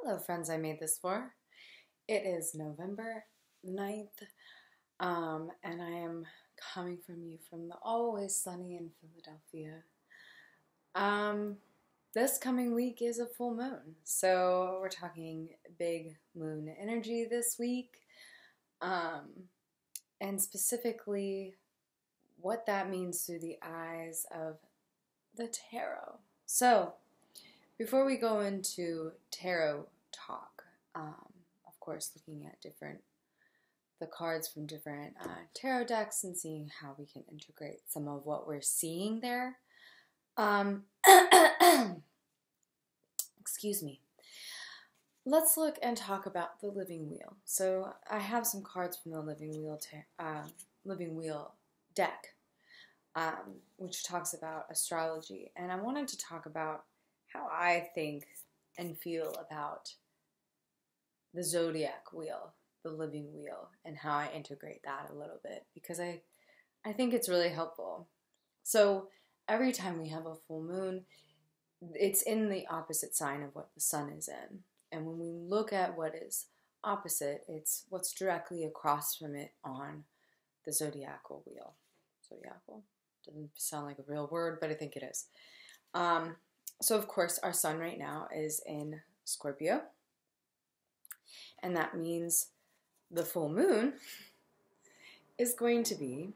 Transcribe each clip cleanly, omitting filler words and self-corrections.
Hello, friends I made this for. It is November 9th, and I am coming from you from the always sunny in Philadelphia. Um, this coming week is a full moon, so we're talking big moon energy this week, and specifically what that means through the eyes of the tarot. So, before we go into tarot talk, of course, looking at the cards from different tarot decks and seeing how we can integrate some of what we're seeing there. Excuse me. Let's look and talk about the living wheel. So I have some cards from the living wheel deck, which talks about astrology, and I wanted to talk about how I think and feel about the zodiac wheel, the living wheel, and how I integrate that a little bit, because I think it's really helpful. So every time we have a full moon, it's in the opposite sign of what the sun is in. And when we look at what is opposite, it's what's directly across from it on the zodiacal wheel. Zodiacal doesn't sound like a real word, but I think it is. So, of course, our sun right now is in Scorpio, and that means the full moon is going to be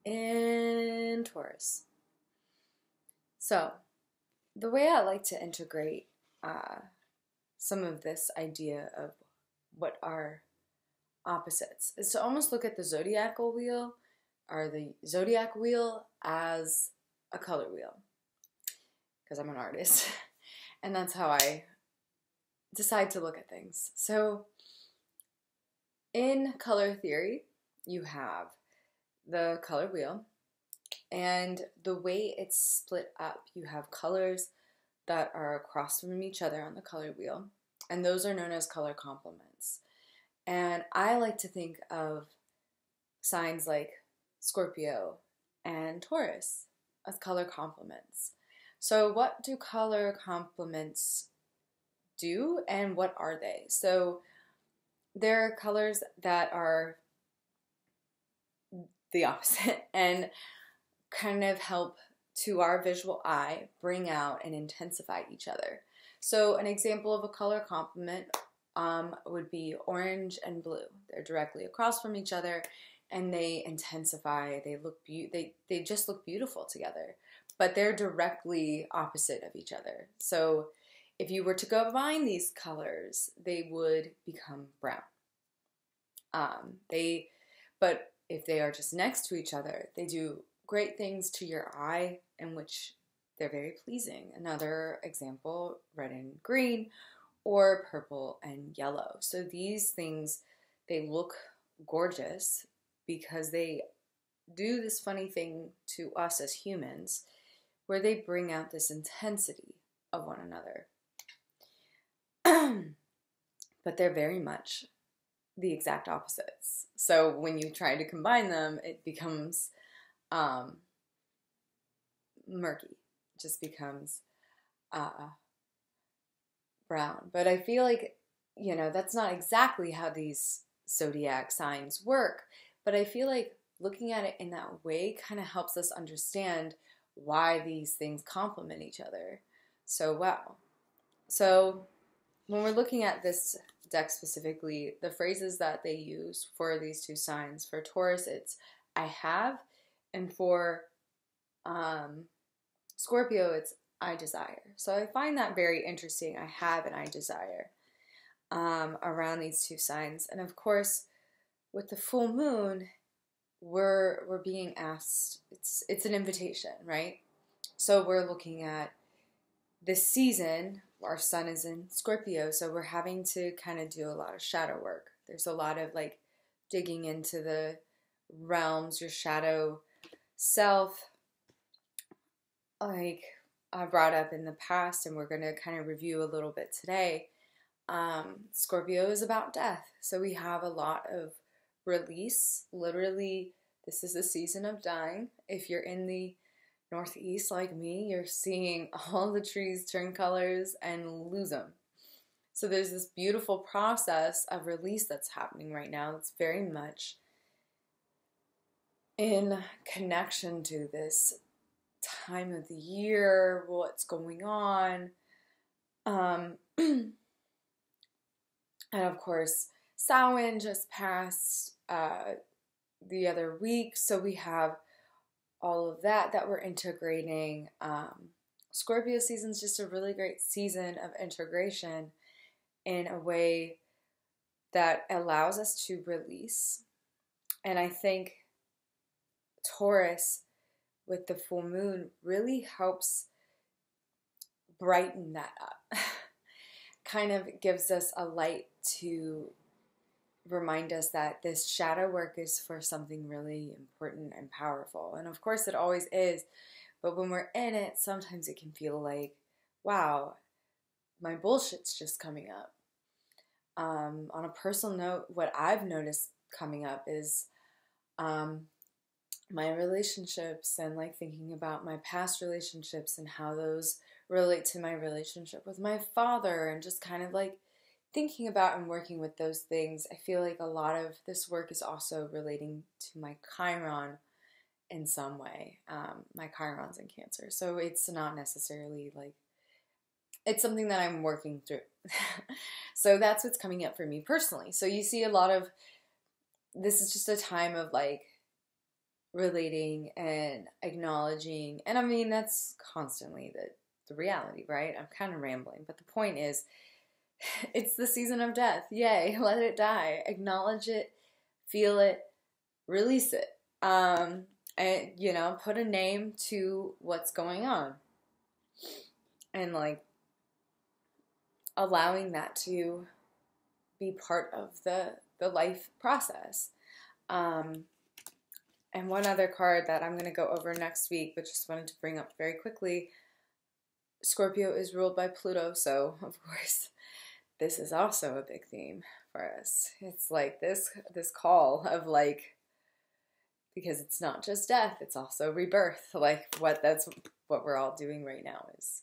in Taurus. So, the way I like to integrate some of this idea of what are opposites is to almost look at the zodiacal wheel or the zodiac wheel as a color wheel, because I'm an artist, and that's how I decide to look at things. So in color theory, you have the color wheel, and the way it's split up, you have colors that are across from each other on the color wheel, and those are known as color complements. And I like to think of signs like Scorpio and Taurus as color complements. So what do color complements do, and what are they? So there are colors that are the opposite and kind of help to our visual eye bring out and intensify each other. So an example of a color complement would be orange and blue. They're directly across from each other, and they intensify. They look they just look beautiful together, but they're directly opposite of each other. So if you were to combine these colors, they would become brown. But if they are just next to each other, they do great things to your eye, in which they're very pleasing. Another example, red and green, or purple and yellow. So these things, they look gorgeous because they do this funny thing to us as humans, where they bring out this intensity of one another. But they're very much the exact opposites. So when you try to combine them, it becomes murky. It just becomes brown. But I feel like, that's not exactly how these zodiac signs work. But I feel like looking at it in that way kind of helps us understand why these things complement each other so well. So when we're looking at this deck specifically, the phrases that they use for these two signs, for Taurus, it's I have, and for Scorpio, it's I desire. So I find that very interesting. I have and I desire around these two signs. And of course, with the full moon, we're being asked, it's an invitation, right? So we're looking at this season. Our sun is in Scorpio, so we're having to kind of do a lot of shadow work. There's a lot of digging into the realms, your shadow self, like I brought up in the past, and we're going to kind of review a little bit today. Scorpio is about death, so we have a lot of release. Literally, this is the season of dying. If you're in the Northeast like me, you're seeing all the trees turn colors and lose them. So there's this beautiful process of release that's happening right now that's very much in connection to this time of the year, what's going on. And of course, Samhain just passed the other week, so we have all of that we're integrating. Scorpio season's just a really great season of integration in a way that allows us to release. And I think Taurus with the full moon really helps brighten that up. Kind of gives us a light to remind us that this shadow work is for something really important and powerful. And of course it always is, but when we're in it, sometimes it can feel like, wow, my bullshit's just coming up. On a personal note, what I've noticed coming up is my relationships, and like thinking about my past relationships and how those relate to my relationship with my father, and just kind of like thinking about and working with those things. I feel like a lot of this work is also relating to my Chiron in some way. My Chiron's in Cancer, so it's not necessarily like, it's something that I'm working through. So that's what's coming up for me personally. So you see a lot of, this is just a time of like relating and acknowledging. And I mean, that's constantly the reality, right? I'm kind of rambling, but the point is, it's the season of death. Yay, let it die. Acknowledge it, feel it, release it. And, you know, put a name to what's going on. And like allowing that to be part of the life process. And one other card that I'm going to go over next week, but just wanted to bring up very quickly. Scorpio is ruled by Pluto, so of course this is also a big theme for us. It's like this call of like, because it's not just death, it's also rebirth. Like that's what we're all doing right now, is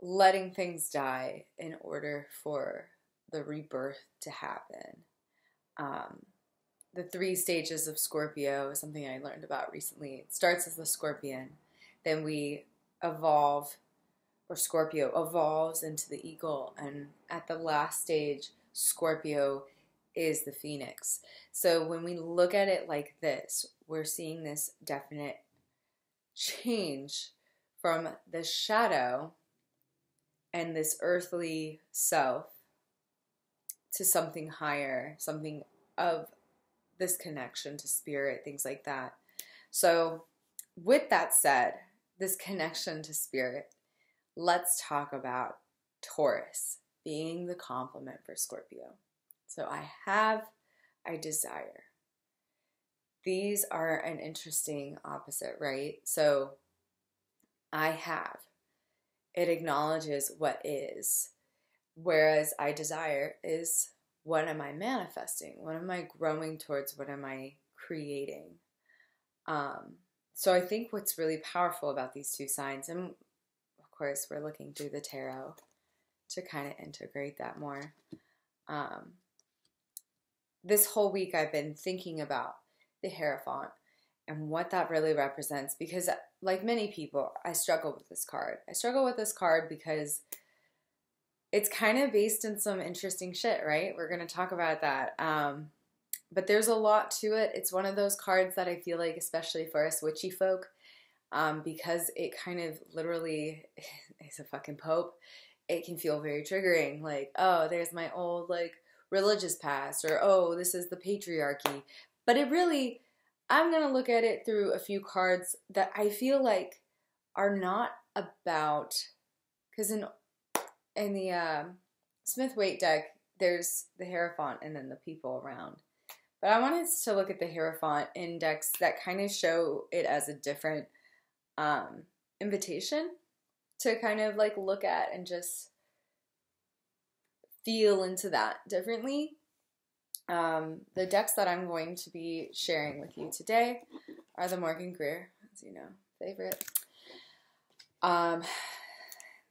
letting things die in order for the rebirth to happen. The 3 stages of Scorpio is something I learned about recently. It starts as the scorpion, then we evolve, or Scorpio evolves into the eagle, and at the last stage, Scorpio is the phoenix. So when we look at it like this, we're seeing this definite change from the shadow and this earthly self to something higher, something of this connection to spirit, things like that. So with that said, this connection to spirit, let's talk about Taurus being the complement for Scorpio. So I desire. These are an interesting opposite, right? So I have. It acknowledges what is, whereas I desire is, what am I manifesting? What am I growing towards? What am I creating? So I think what's really powerful about these 2 signs, and of course we're looking through the tarot to kind of integrate that more. This whole week I've been thinking about the Hierophant and what that really represents, because like many people, I struggle with this card. I struggle with this card because it's kind of based in some interesting shit, right? We're going to talk about that. But there's a lot to it. It's one of those cards that I feel like, especially for us witchy folk, because it kind of literally is a fucking pope, it can feel very triggering. Like, oh, there's my old like religious past, or oh, this is the patriarchy. But it really, I'm going to look at it through a few cards that I feel like are not about, because in the Smith-Waite deck, there's the Hierophant and then the people around. But I wanted to look at the Hierophant in decks that kind of show it as a different invitation to kind of like look at and just feel into that differently. The decks that I'm going to be sharing with you today are the Morgan Greer, as you know, favorite.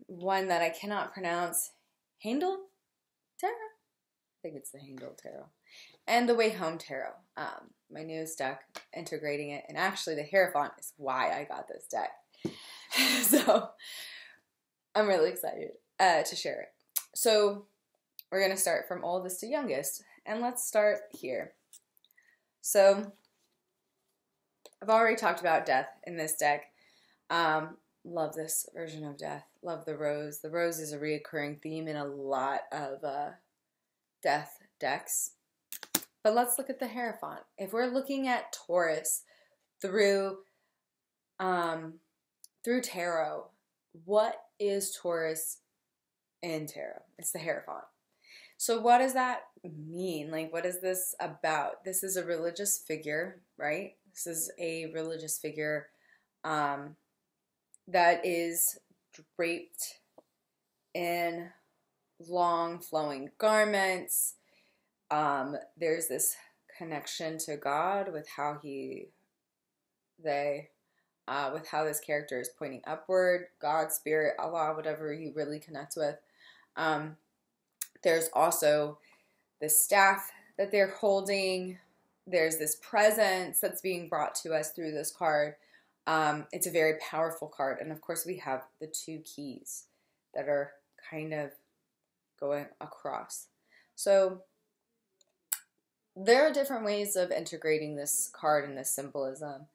One that I cannot pronounce, Handle Tarot? I think it's the Handle Tarot. And the Way Home Tarot. My newest deck, integrating it. And actually the Hierophant is why I got this deck. So I'm really excited to share it. So we're going to start from oldest to youngest. And let's start here. So I've already talked about death in this deck. Love this version of death. Love the rose. The rose is a reoccurring theme in a lot of death decks. But let's look at the Hierophant. If we're looking at Taurus through tarot, what is Taurus in tarot? It's the Hierophant. So what does that mean? Like, what is this about? This is a religious figure, right? This is a religious figure that is draped in long flowing garments. There's this connection to God with how with how this character is pointing upward, God, Spirit, Allah, whatever you really connect with. There's also the staff that they're holding. There's this presence that's being brought to us through this card. It's a very powerful card. And of course we have the 2 keys that are kind of going across. So there are different ways of integrating this card and this symbolism.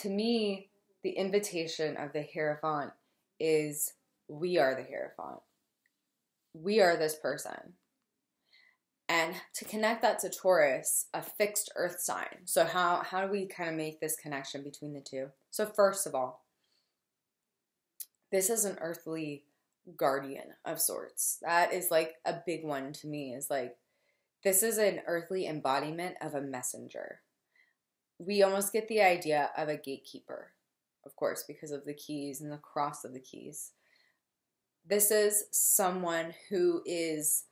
To me, the invitation of the Hierophant is we are the Hierophant. We are this person. And to connect that to Taurus, a fixed earth sign. So how do we kind of make this connection between the two? So first of all, this is an earthly guardian of sorts. That is like a big one to me, is like, this is an earthly embodiment of a messenger. We almost get the idea of a gatekeeper, of course, because of the keys and the cross of the keys. This is someone who is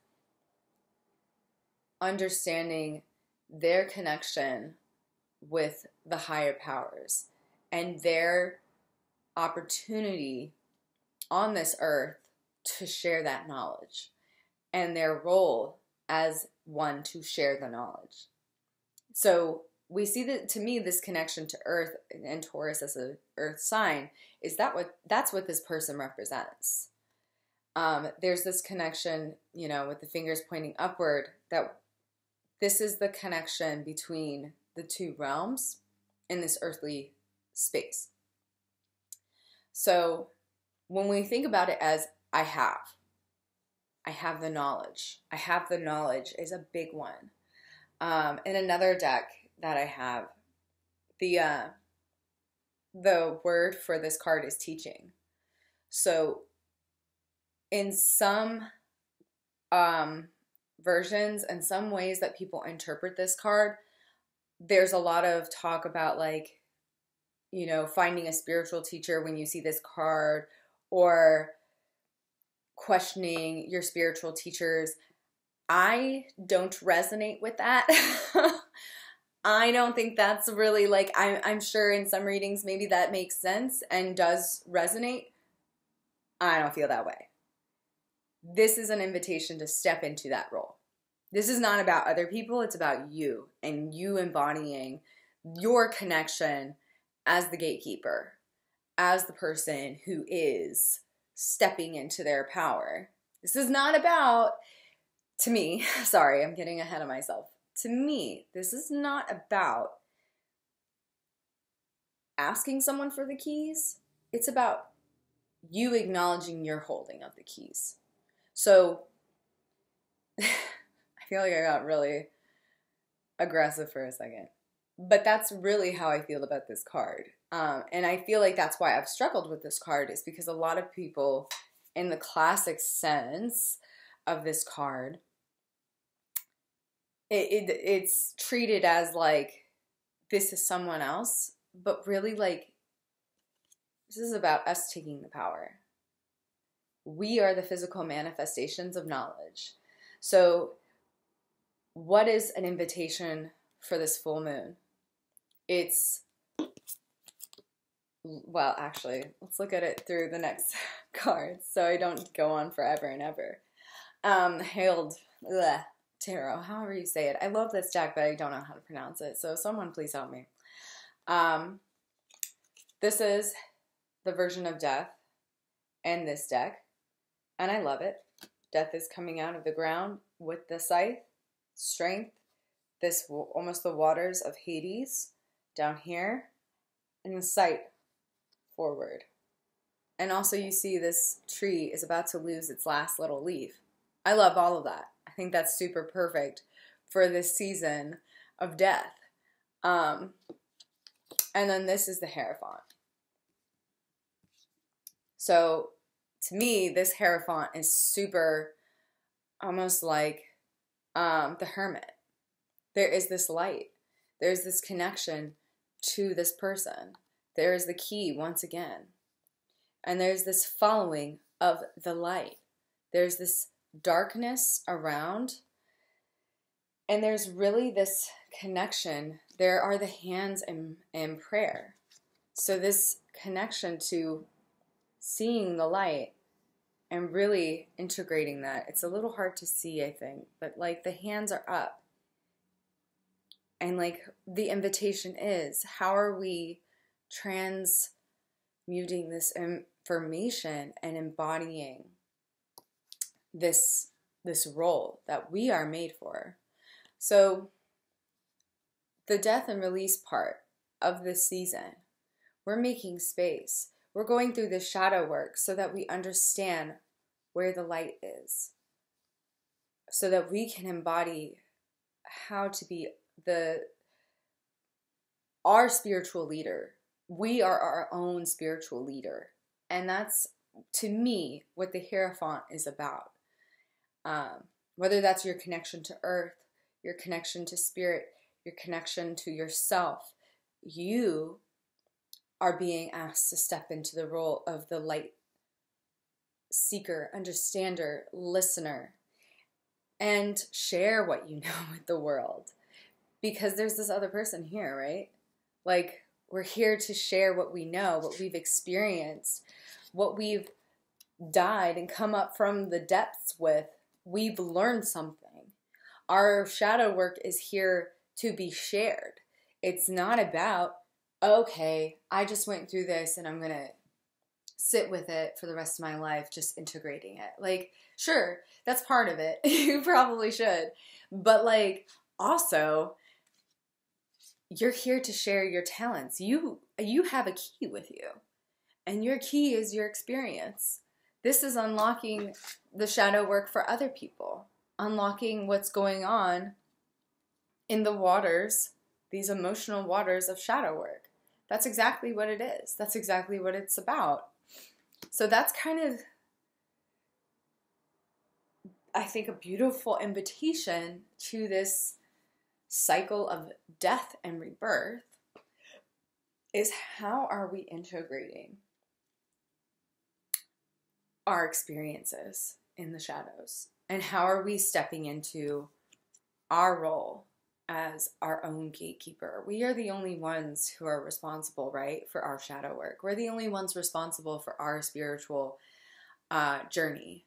understanding their connection with the higher powers and their opportunity on this earth to share that knowledge and their role as one to share the knowledge. So we see that, to me, this connection to earth and Taurus as an earth sign is that's what this person represents. There's this connection, with the fingers pointing upward, that this is the connection between the 2 realms in this earthly space. So when we think about it as I have the knowledge. I have the knowledge is a big one. In another deck that I have, the word for this card is teaching. So in some versions and some ways that people interpret this card, there's a lot of talk about finding a spiritual teacher when you see this card, or questioning your spiritual teachers. I don't resonate with that. I don't think that's really I'm sure in some readings maybe that makes sense and does resonate. I don't feel that way. This is an invitation to step into that role. This is not about other people. It's about you and you embodying your connection as the gatekeeper, as the person who is stepping into their power. This is not about, to me, sorry, I'm getting ahead of myself. To me, this is not about asking someone for the keys. It's about you acknowledging your holding of the keys. So I feel like I got really aggressive for a second. But that's really how I feel about this card. And I feel like that's why I've struggled with this card, is because a lot of people, in the classic sense of this card, it's treated as this is someone else. But really, this is about us taking the power. We are the physical manifestations of knowledge. So what is an invitation for this full moon? Well, actually, let's look at it through the next card so I don't go on forever and ever. Hailed Tarot, however you say it. I love this deck, but I don't know how to pronounce it. So someone please help me. This is the version of death in this deck, and I love it. Death is coming out of the ground with the scythe, strength, this almost the waters of Hades down here, and the scythe forward. And also you see this tree is about to lose its last little leaf. I love all of that. I think that's super perfect for this season of death. And then this is the Hierophant. So to me, this Hierophant is super, almost like the Hermit. There is this light. There's this connection to this person. There is the key once again. And there's this following of the light. There's this darkness around. And there's really this connection. There are the hands in prayer. So this connection to seeing the light and really integrating that. It's a little hard to see, I think. But like the hands are up. And like the invitation is, how are we transmuting this information and embodying this role that we are made for? So the death and release part of this season, we're making space. We're going through this shadow work so that we understand where the light is, so that we can embody how to be our spiritual leader. We are our own spiritual leader. And that's, to me, what the Hierophant is about. Whether that's your connection to earth, your connection to spirit, your connection to yourself, you are being asked to step into the role of the light seeker, understander, listener, and share what you know with the world. Because there's this other person here, right? Like, we're here to share what we know, what we've experienced, what we've died and come up from the depths with. We've learned something. Our shadow work is here to be shared. It's not about, okay, I just went through this and I'm going to sit with it for the rest of my life, just integrating it. Like, sure, that's part of it. You probably should. But like, also, you're here to share your talents. You have a key with you. And your key is your experience. This is unlocking the shadow work for other people. Unlocking what's going on in the waters, these emotional waters of shadow work. That's exactly what it is. That's exactly what it's about. So that's kind of, I think, a beautiful invitation to this cycle of death and rebirth, is how are we integrating our experiences in the shadows? And how are we stepping into our role as our own gatekeeper? We are the only ones who are responsible, right, for our shadow work. We're the only ones responsible for our spiritual journey.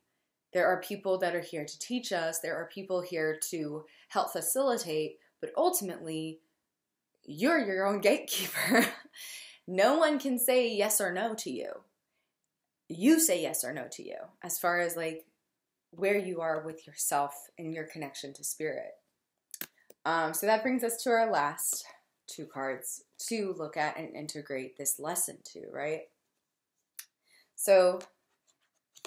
There are people that are here to teach us. There are people here to help facilitate. But ultimately, you're your own gatekeeper. No one can say yes or no to you. You say yes or no to you, as far as like where you are with yourself and your connection to spirit. So that brings us to our last two cards to look at and integrate this lesson to, right? So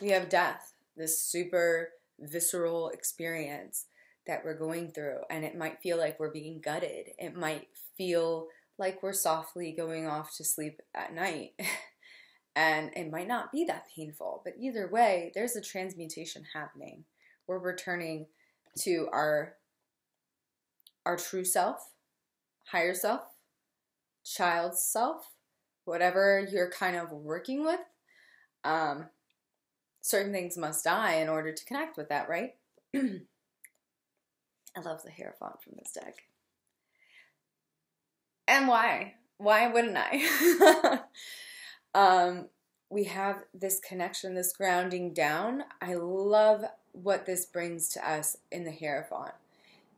we have death, this super visceral experience that we're going through, and it might feel like we're being gutted. It might feel like we're softly going off to sleep at night. And it might not be that painful, but either way, there's a transmutation happening. We're returning to our true self, higher self, child's self, whatever you're kind of working with. Certain things must die in order to connect with that, right? I love the Hierophant from this deck. And why? Why wouldn't I? We have this connection, this grounding down. I love what this brings to us in the Hierophant,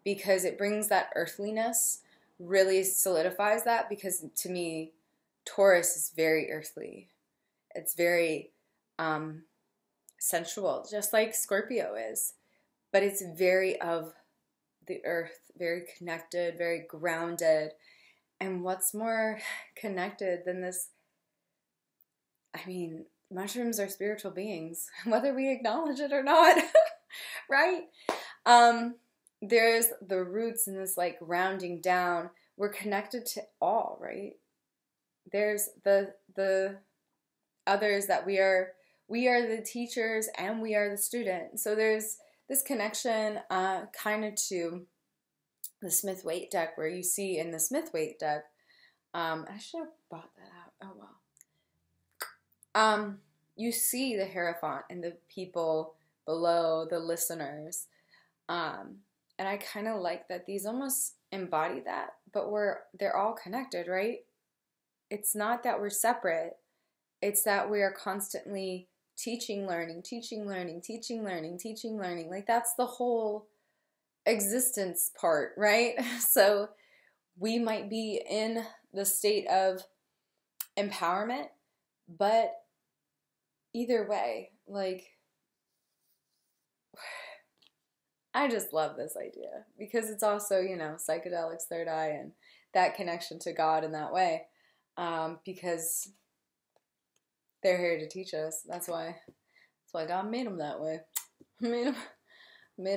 because it brings that earthliness, really solidifies that, because to me, Taurus is very earthly. It's very sensual, just like Scorpio is, but it's very of the earth, very connected, very grounded. And what's more connected than this? I mean, mushrooms are spiritual beings, whether we acknowledge it or not, right? There's the roots and this like rounding down. We're connected to all, right? There's the others that we are the teachers and we are the student. So there's this connection kind of to the Smith-Waite deck, where you see in the Smith-Waite deck, I should have brought that out. Oh well. You see the Hierophant and the people below, the listeners. And I kind of like that these almost embody that, but they're all connected, right? It's not that we're separate. It's that we are constantly teaching, learning, teaching, learning, teaching, learning, teaching, learning. Like that's the whole existence part, right? So we might be in the state of empowerment, but either way, like, I just love this idea because it's also, you know, psychedelics, third eye, and that connection to God in that way, because they're here to teach us. That's why God made them that way. Made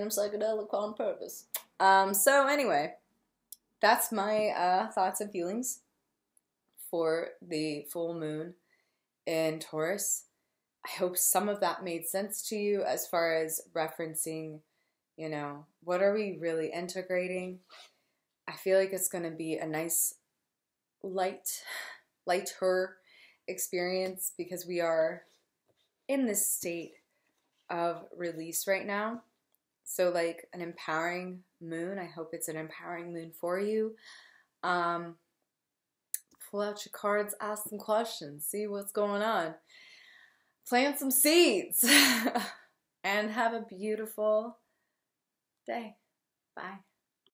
them psychedelic on purpose. So anyway, that's my thoughts and feelings for the full moon in Taurus. I hope some of that made sense to you as far as referencing, you know, what are we really integrating? I feel like it's going to be a nice, lighter experience because we are in this state of release right now. So like an empowering moon. I hope it's an empowering moon for you. Pull out your cards, ask some questions, see what's going on. Plant some seeds and have a beautiful day. Bye.